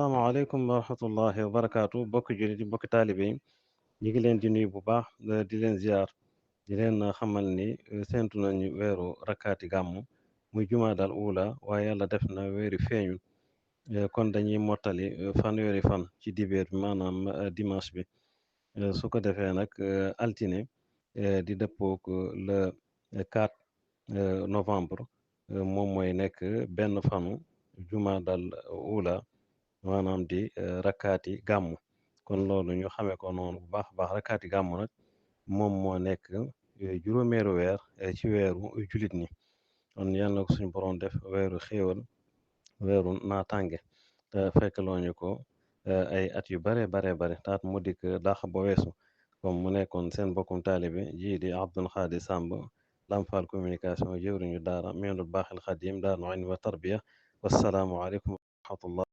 asalaamaaleykum wa rahmatullahi wa barakaatu bokki jullit yi bokki taalibe yi ñu ngi leen di nuyu bu baax di leen ziar di leen xamal ni séntu nañu weeru rakkaati gàmmu muy jumaa dal uula waaye yàlla def na weeri feeñu kon dañuy mottali fanweeri fan ci dibeer bi maanaam dimanche bi su ko defee nag altine di dëppook le 4 novembre moom mooy nekk benn fanu jumaa dal uula maanaam di rakkaati gàmmu kon loolu ñu xamee ko noonu bu baax a baax rakkaati gàmmu nag moom moo nekk juróomeeru weer ci weeru julit ñi kon yal na ko suñu borom def weeru xéewal weeru naataange te fekk loo ñu ko ay at yu bare taat mu dikk dàq ba weesu comme mu nekkoon seen bokkum taalibe ji di Abdul Xaadir Sàmb Lamfal communication jëwriñu daara Minanul Baaxil Xadim daara ilmi wa tarbiya wassalaamu aleykum wa rahmatullah